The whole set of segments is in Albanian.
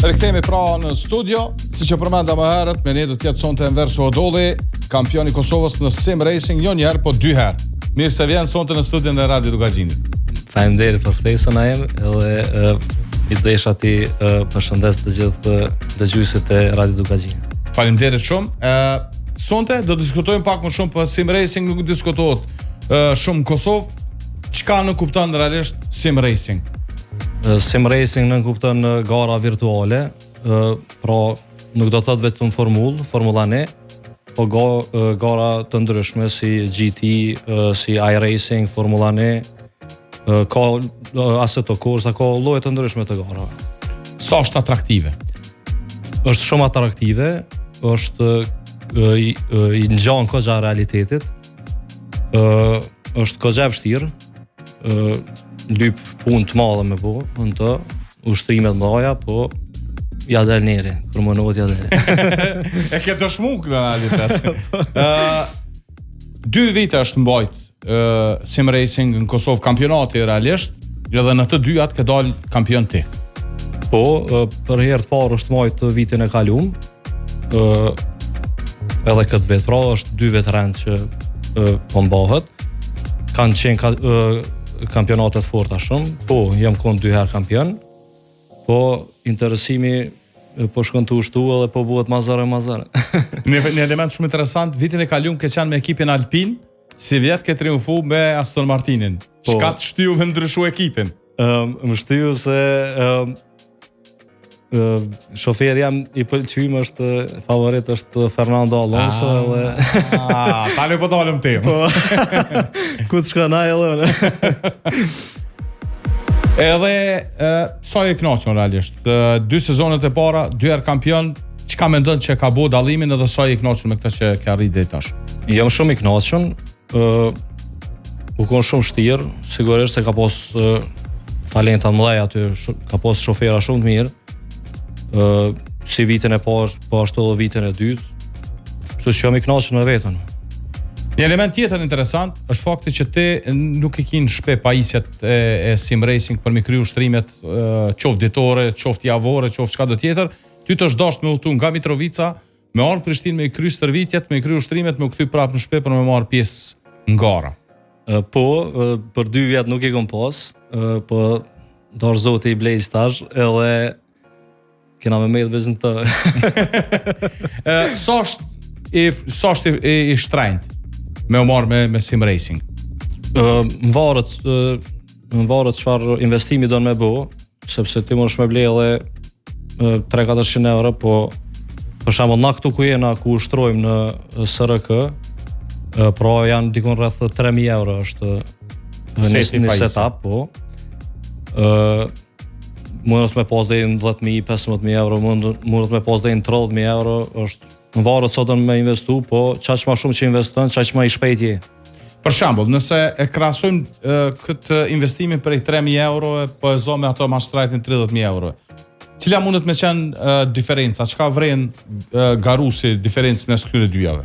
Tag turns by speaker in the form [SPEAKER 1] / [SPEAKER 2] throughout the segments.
[SPEAKER 1] Rikthehemi pra në studio, siç e përmenda më herët, me ne do të jetë sonte Enver Suadolli, kampioni i Kosovës në sim racing, jo një herë, po 2 herë. Mirë se vjen sonte në studion e Radio Dugaxhinit.
[SPEAKER 2] Faleminderit për ftesën a jem, edhe i desha ti përshëndes të gjithë dëgjuesit e Radio Dugaxhinit.
[SPEAKER 1] Faleminderit shumë. Sonte do të diskutojmë pak më shumë për sim racing, nuk diskutohet shumë në Kosovë. Çka në kupton realisht sim racing?
[SPEAKER 2] Sim racing në kupton gara virtuale, pra nuk do të thotë vetëm Formula 1, po gara të ndryshme si GT, si iRacing, Formula 1, ka Assetto Corsa, ka lloje të ndryshme të garave.
[SPEAKER 1] Sa është atraktive?
[SPEAKER 2] Është shumë atraktive, është i ngjan goxha realitetit, është goxha vështirë, lyp punë të madhe me bo, në të, ushtrimet mëdha, po ja del neri, kur më nëvot ja del.
[SPEAKER 1] E ke të shmuk në realitet. 2 vite është mbajt sim racing në Kosovë kampionati realisht, edhe në të dyat ke dal kampion ti.
[SPEAKER 2] Po, për herë të parë është mbajt vitin e kalum, edhe këtë vit, pra është 2 vit rend që po mbahet. Kanë qenë kampionatet forta shumë, po jam kon 2 herë kampion, po interesimi po shkon të ushtu edhe po bëhet mazare.
[SPEAKER 1] Një element shumë interesant, vitin e kaluar ke qenë me ekipin Alpin, si vjet ke triumfu me Aston Martinin. Çka të shtyu me ndryshu ekipin?
[SPEAKER 2] Më shtyu se shoferi jam i pëlqym është favorit është Fernando Alonso edhe
[SPEAKER 1] tani po dalëm tim.
[SPEAKER 2] Po. Ku të shkon ai edhe?
[SPEAKER 1] Edhe sa e kënaqur realisht. 2 sezonet e para, 2 herë kampion, çka mendon që ka bëu dallimin edhe sa e kënaqur me këtë që ke arritur deri tash?
[SPEAKER 2] Jam shumë i kënaqur. U kon shumë vështirë, sigurisht se ka pas talenta të mëdha aty, ka pas shofera shumë të mirë. Si vitin e parë, po ashtu edhe vitin e dytë. Kështu që jam i kënaqur me veten.
[SPEAKER 1] Një element tjetër interesant është fakti që ti nuk i kin shpe pajisjet e sim racing për me kriju ushtrimet qoftë ditore, qoftë javore, qoftë çka do tjetër. Ty të është dashur me udhëtu nga Mitrovica, me ardh Prishtinë me i kry stërvitjet, me i kry ushtrimet, me u kthy prapë në shpe për me marr pjesë në gara.
[SPEAKER 2] Po, për 2 vjet nuk e kam pas, po dorë zoti i blej stazh, edhe kena me mejtë veç në të.
[SPEAKER 1] Sa është i shtrenjtë me u marrë me sim racing?
[SPEAKER 2] Më varet çfarë investimi do në me bo, sepse ti mund shme blej edhe 300-400 euro, po për shembull na këtu ku jena, ku ushtrojmë në SRK, pra janë dikon rreth 3000 euro është një setup, po. Mund të me pas deri në 10.000, 15.000 euro, mund të me pas deri në 30.000 euro, është në varet sa do me investu, po çaq më shumë që investon, çaq më i shpejt je.
[SPEAKER 1] Për shembull, nëse e krahasojmë këtë investimin prej 3.000 euro, po e zë me ato mashtrajtin 30.000 euro. Cila mundet me qenë diferenca? Çka vren garusi diferencën mes këtyre dyjave?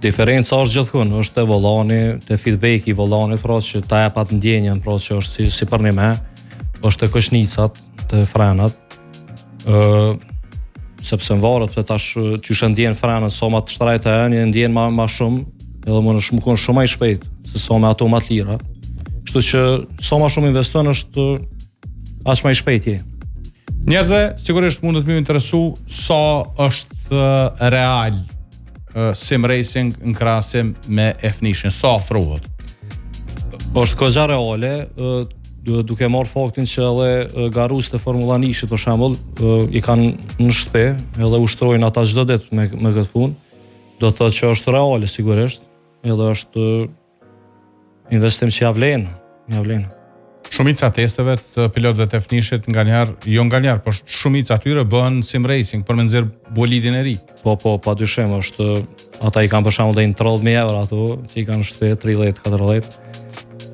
[SPEAKER 2] Diferenca është gjithkund, është te vollani, te feedbacki i vollanit, pra që ta jap atë ndjenjën, pra që është si për një është te koçnicat, të frenat, sepse në varet të tash që shë ndjenë frenat, sa ma të shtrajta e një ndjenë ma shumë, edhe më në konë shumë ma i shpejt, se sa me ato ma të lira. Kështu që sa ma shumë investon është aq ma i shpejt je.
[SPEAKER 1] Njerëzve, sigurisht mundet më interesu sa është real sim racing në krahasim me F1, sa ofrohet?
[SPEAKER 2] Është goxha reale, duke marrë faktin që edhe garusit e Formula 1 për shembull i kanë në shtëpi edhe ushtrojnë ata çdo ditë me këtë punë, do të thotë që është reale sigurisht, edhe është investim që ja vlen.
[SPEAKER 1] Shumica testeve të pilotëve të F1-shit nganjëherë, por shumica atyre bëhen sim racing për me nxjerr bolidin e ri.
[SPEAKER 2] Po, padyshim është ata i kanë për shembull deri në 30.000 euro ato që i kanë në shtëpi 30-40.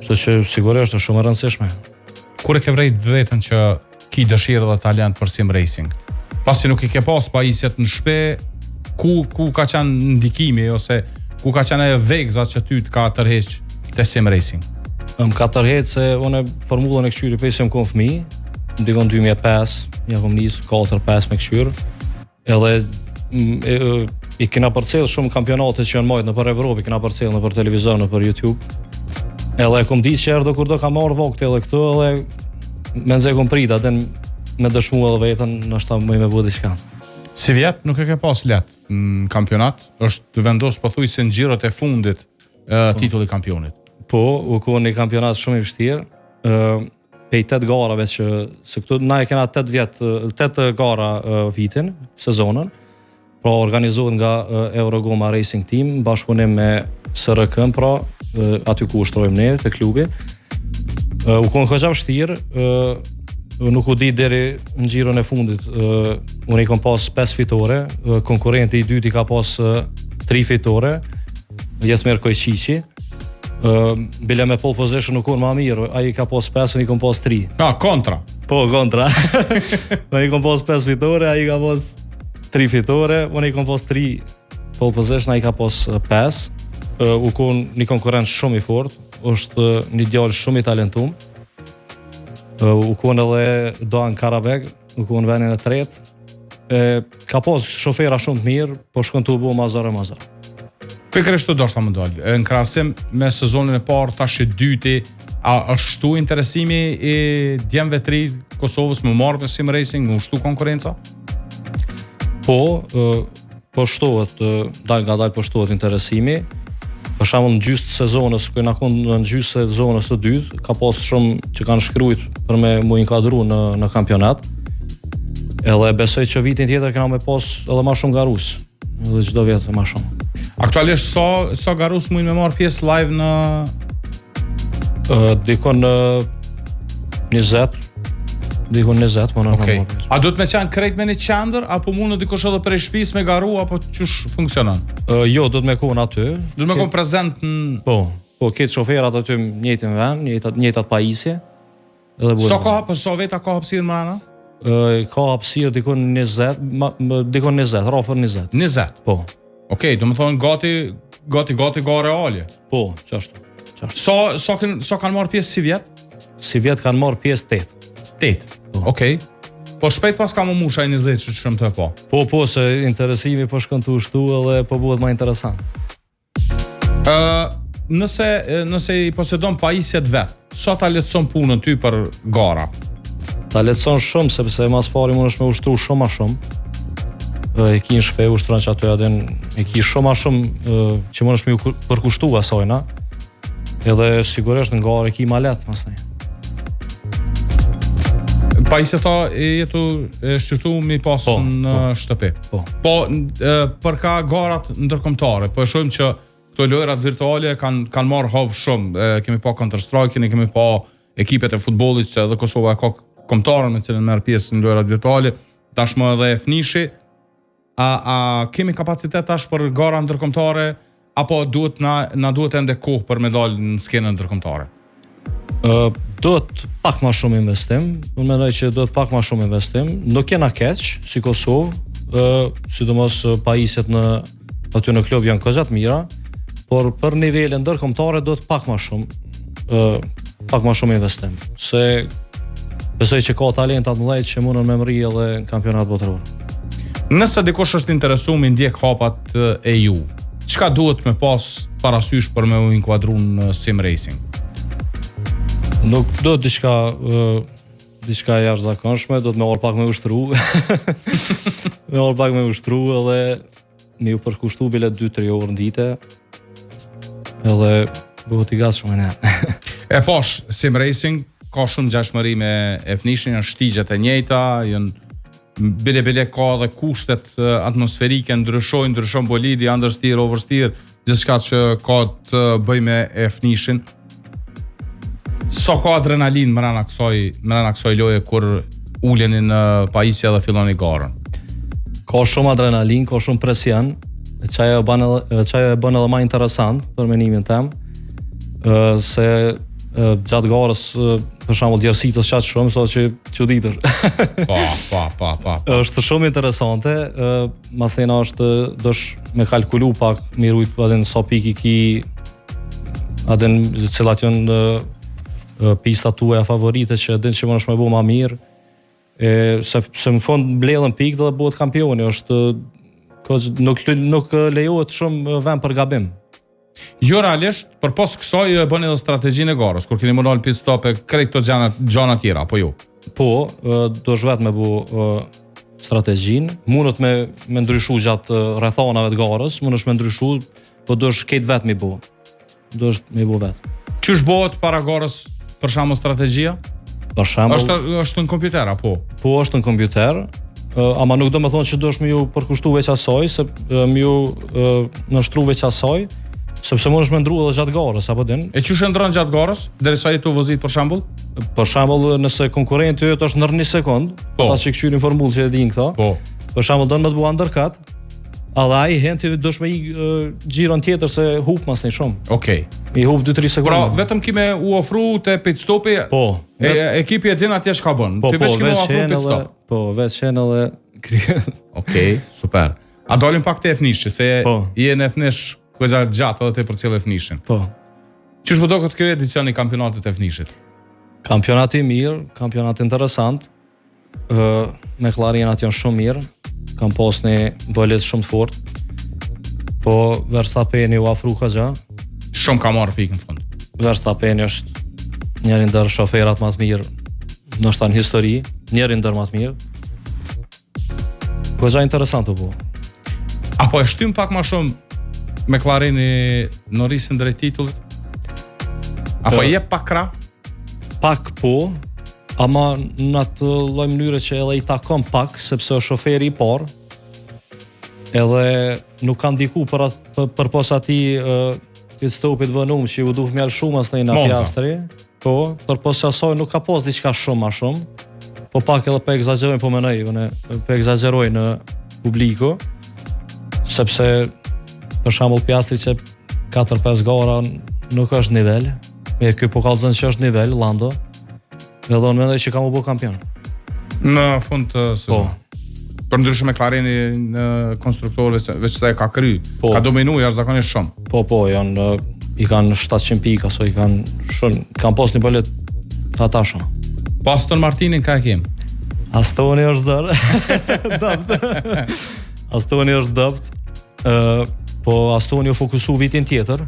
[SPEAKER 2] Kështu që sigurisht është shumë e rëndësishme.
[SPEAKER 1] Kur e ke vrejt vetën që ki dëshirë dhe talent për sim racing? Pasi nuk i ke pas pajisjet në shpe, ku ka qenë ndikimi ose ku ka qenë ajo vegza që ty të ka tërheq te sim racing?
[SPEAKER 2] Më ka tërheq se unë formullën e këqyri pse jam kon fëmijë, ndikon 2005, ja kom nis 4-5 me këshyr. Edhe i kena përcjell shumë kampionate që janë marrë nëpër Evropë, kena përcjell nëpër televizor, nëpër YouTube. Edhe kom ditë që erdho kurdo ka marrë vogtë edhe këtu edhe me nxe kom prit atë me dëshmu edhe vetën, ndoshta më me bëu diçka.
[SPEAKER 1] Si vjet nuk e ke pas lehtë në kampionat, është vendos pothuajse në xhirot e fundit titulli kampionit.
[SPEAKER 2] Po, u konë një kampionat shumë i vështirë, pej 8 garave që se këtu na e kena 8 gara vitin, sezonën, pra organizohet nga Eurogoma Racing Team, bashkëpunim me SRK, pra aty ku ushtrojmë ne te klubi. U konë këgja vështirë, nuk u di deri në xhiron e fundit. Unë i kam pas 5 fitore, konkurrenti i dytë i ka pas 3 fitore, Jesmer Kojqiqi. Bile me pole position nuk konë ma mirë, ai ka pas 5, unë i kam pas 3.
[SPEAKER 1] Kontra.
[SPEAKER 2] Po, kontra. Unë i kam pas 5 fitore, ai ka pas 3 fitore, unë i kam pas 3 pole position, ai ka pas 5. U konë një konkurrent shumë i fort, është një djalë shumë i talentum. U konë edhe Doan Karabeg, u konë venin e tretë. Ka pas shofera shumë të mirë, po shkon të u bo mazar e mazar.
[SPEAKER 1] Pikërisht të doshta më dalë. Në krahasim me sezonin e parë, tash i dyti, a është shtu interesimi i djemve të ri Kosovës më marrë me sim racing, më shtu konkurenca?
[SPEAKER 2] Po shtohet, dal nga dal po shtohet interesimi. Për shembull në gjysmë të sezonës, kur na konë në gjysmë të sezonës së dytë, ka pas shumë që kanë shkruajt për me mu inkadru në kampionat. Edhe besoj që vitin tjetër kena me pas edhe më shumë garus, edhe çdo vit më shumë.
[SPEAKER 1] Aktualisht sa garus mujnë me marrë pjesë live në
[SPEAKER 2] dikon 20. Dikon 20, po në
[SPEAKER 1] okay. A do të me qenë krejt me një qendër, apo mund në dikush edhe prej shtëpis me garu, apo qysh funksionon?
[SPEAKER 2] Jo, do të me konë aty.
[SPEAKER 1] Do të me konë prezent në...
[SPEAKER 2] Po, këtë shoferat aty njëjtin vend, njëjtat pajisje.
[SPEAKER 1] Sa ka, për sa veta ka hapësirë më rana?
[SPEAKER 2] Ka hapësirë dikon 20, rafër 20.
[SPEAKER 1] 20?
[SPEAKER 2] Po.
[SPEAKER 1] Okej, do më thonë gati ga realje.
[SPEAKER 2] Po, qashtu.
[SPEAKER 1] Sa kanë marrë pjesë si vjet?
[SPEAKER 2] Si vjet kanë marrë pjesë 8.
[SPEAKER 1] 8, okej. Po shpejt pas ka më musha i 20 që shëm të e po.
[SPEAKER 2] Po, se interesimi po shkon të ushtu edhe po buhet më interesant.
[SPEAKER 1] Nëse i posedon pajisjet vet, sa ta letëson punën ty për gara?
[SPEAKER 2] Ta letëson shumë, sepse mas pari mund është me ushtru shumë ma shumë. E ki në shpe ushtron që ato adin, e ki shumë ma shumë që mund është me përkushtu asajna. Edhe sigurisht në gara e ki ma letë, mas nej.
[SPEAKER 1] Pajisjet ta jetu shqyrtu mi pas në shtëpi. Po, për ka garat ndërkombëtare, po e shojmë që këto lojrat virtuale kanë marrë havë shumë. Kemi pa Counter-Strike, kemi pa ekipet e futbollit, që edhe Kosova e ka kombëtarën me cilën merr pjesë në lojrat virtuale, tashmë edhe fnishi. A kemi kapacitet tash për gara ndërkombëtare, apo na duhet ende kohë për me dalë në skenën ndërkombëtare?
[SPEAKER 2] Duhet pak ma shumë investim, unë mendoj që duhet pak ma shumë investim. Nuk jena keq, si Kosovë, sidomos pajisjet aty në klub janë këgjat mira, por për nivelin ndërkombëtare duhet pak ma shumë investim. Se besoj që ka talentat mëdhenj që mundën me mri edhe në kampionat botëror.
[SPEAKER 1] Nëse dikush është interesuar me ndjek hapat e juve, çka duhet me pas parasysh për me u inkuadru në sim racing?
[SPEAKER 2] Nuk do të diçka jashtëzakonshme, do të me orë pak me ushtru. Me orë pak me ushtru edhe me ju përkushtu bile 2-3 orë në dite. Edhe bëhet i gas shumë e ne.
[SPEAKER 1] E posh, sim racing ka shumë gjashmëri me fnishin, janë shtigjet e njëjta, bile ka dhe kushtet atmosferike, ndryshon bolidi, understeer, oversteer, gjithçka që ka të bëj me fnishin. Sa ka adrenalin mrena kësaj loje kur uleni në pajisje dhe filloni garën?
[SPEAKER 2] Ka shumë adrenalin, ka shumë presion, çaja e bën edhe më interesant për menimin tim, se gjatë garës për shembull djersitës qatë shumë, sa që çuditër.
[SPEAKER 1] Pa.
[SPEAKER 2] Është shumë interesante, masena është dosh me kalkulu pak, mirujt adin sa piki ki, adin cilat janë pistat tuaja favorite që din që më është me bu ma mirë, Se në fund mbledhen pikë dhe bëhet kampioni, nuk lejohet shumë vend për gabim.
[SPEAKER 1] Jo realisht, përpos kësaj e bëni edhe strategjinë e garës, kur keni mënal pit stop e krejt këto gjana tjera, apo jo?
[SPEAKER 2] Po, do shvet me bu strategjinë, mundet me ndryshu gjatë rrethonave të garës, mundesh me ndryshu, po do është ketë vetë mi bu. Do është mi bu vetë.
[SPEAKER 1] Qysh bëhet para garës për shembull strategjia?
[SPEAKER 2] Për shembull,
[SPEAKER 1] është në kompjuter apo?
[SPEAKER 2] Po, është në kompjuter, ama nuk do me thonë që do është me ju përkushtu veç asaj, se me ju nështru veç asaj, sepse mundesh me ndru edhe gjatë garës, apo din?
[SPEAKER 1] E çu shndron gjatë garës, derisa jetu vozit për shembull?
[SPEAKER 2] Për shembull, nëse konkurrenti yt është në 1 sekond, ata që këshyrin formullë që e din këto.
[SPEAKER 1] Po.
[SPEAKER 2] Për shembull, do të bëu undercut, edhe ai hen ti dosh me xhiron tjetër se hub mas një shumë.
[SPEAKER 1] Okej.
[SPEAKER 2] I hub 2-3 sekonda.
[SPEAKER 1] Pra, vetëm kime u ofru te pit stopi.
[SPEAKER 2] Po.
[SPEAKER 1] Ekipi e din atje çka bën.
[SPEAKER 2] Ti
[SPEAKER 1] veç kime u ofru pit stop.
[SPEAKER 2] Po, veç shenë edhe
[SPEAKER 1] Okej, super. A dalim pak te fnishë, se je në fnish koza gjatë edhe te për cilë fnishin.
[SPEAKER 2] Po.
[SPEAKER 1] Çish do këtë kjo edicion i kampionatit e fnishit?
[SPEAKER 2] Kampionati i mirë, kampionat interesant. McLarenat janë shumë mirë. Kam pas një bolet shumë të fort. Po Verstappeni u afru ka
[SPEAKER 1] Shumë ka marrë pikë në fund.
[SPEAKER 2] Verstappeni është njëri ndër shoferat më të mirë, ndoshta në histori, njëri ndër më të mirë. Koza interesant u bo.
[SPEAKER 1] Apo e shtym pak më shumë McLareni Norrisin drejt titullit? Apo jep pak krah?
[SPEAKER 2] Pak po, ama në atë lloj mënyre që edhe i takon pak, sepse është shoferi i parë, edhe nuk ka ndiku për pos atij pit stopit vënum që u du fmjall shumë as në Piastri. Po, për pos asaj nuk ka pas diçka shumë ma shumë, po pak edhe për egzagerojnë, po menoj, për egzagerojnë në publiku, sepse për shembull Piastri që 4-5 gara nuk është nivel, e kjo po kallëzën që është nivel, Lando, edhe unë mendoj që ka mu bë kampion.
[SPEAKER 1] Në fund të sezon. Për ndryshme McLareni në konstruktorëve veç se ka kry, ka dominu jashtëzakonisht shumë.
[SPEAKER 2] Po, i kanë 700 pika, so i kanë shumë, kanë pas një bolet të ata shumë.
[SPEAKER 1] Po Aston Martinin ka e kem?
[SPEAKER 2] Astoni është zërë, dëpt. Astoni është dëpt, po Astoni u fokusu vitin tjetër,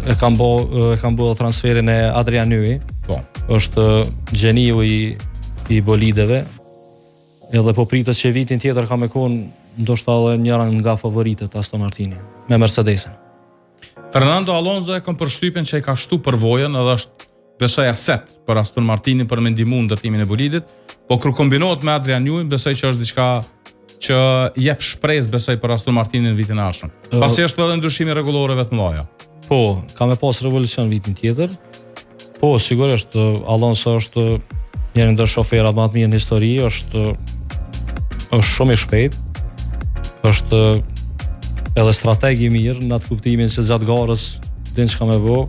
[SPEAKER 2] e kam bo transferin e Adrian Newey, është gjeniu i bolideve, edhe po pritet që vitin tjetër ka me konë ndoshta edhe njëra nga favoritet Aston Martini, me Mercedesin.
[SPEAKER 1] Fernando Alonso e kam përshtypjen që i ka shtu përvojën edhe është besoj aset për Aston Martinin për me ndihmu në ndërtimin e bolidit, po kur kombinohet me Adrian Newey besoj që është diçka që jep shpresë besoj për Aston Martinin në vitin e ardhshëm. Pasi është edhe ndryshimi rregullorëve të mëdha. Po,
[SPEAKER 2] ka me pas revolucion vitin tjetër. Po, sigurisht Alonso është njëri ndër shoferat më të mirë në histori, është shumë i shpejt, është edhe strategi mirë në atë kuptimin që gjatë garës din çka me bë,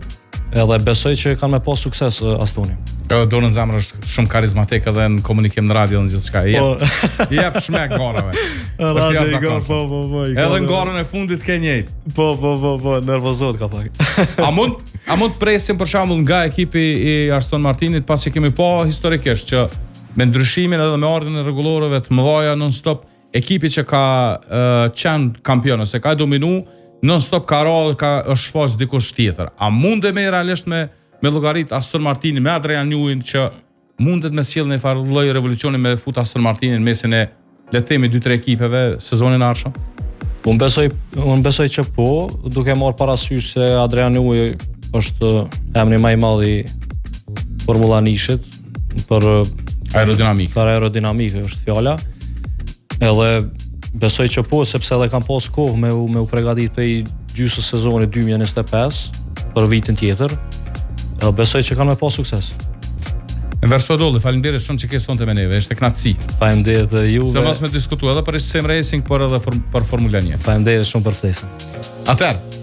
[SPEAKER 2] edhe besoj që kanë me pas sukses Astoni.
[SPEAKER 1] Do në zemrë është shumë karizmatik edhe në komunikim në radio në gjithë shka. Jep shmek garave. Edhe në garën e fundit ke njejt.
[SPEAKER 2] Po, nervozot ka pak.
[SPEAKER 1] A mund presim për shembull nga ekipi i Aston Martinit, pas që kemi pa historikisht që me ndryshimin edhe me ardhjen e rregullorëve të mëdha non-stop, ekipi që ka qenë kampion ose ka dominu, non-stop ka rallë, është shfaq dikush tjetër. A mundemi realisht me llogarit Aston Martinin me Adrian Newey që mundet me sjellë një farë lloj revolucioni me fut Aston Martinin në mesin e le të themi 2-3 ekipeve sezonin e ardhshëm?
[SPEAKER 2] Unë besoj që po, duke marrë parasysh se Adrian Newey është emri më i madh i Formula Nishit për aerodinamikë është fjala. Edhe besoj që po, sepse edhe kam pas kohë me u përgatit për gjysmës sezonit 2025 për vitin tjetër. Besoj që kanë me pas sukses.
[SPEAKER 1] Verso Dolli, faleminderit shumë që ke sonte me neve, ishte knatësi.
[SPEAKER 2] Faleminderit edhe juve.
[SPEAKER 1] Se mos me diskutu edhe për Sim Racing, por edhe për Formula 1.
[SPEAKER 2] Faleminderit shumë për ftesën.
[SPEAKER 1] Atëherë,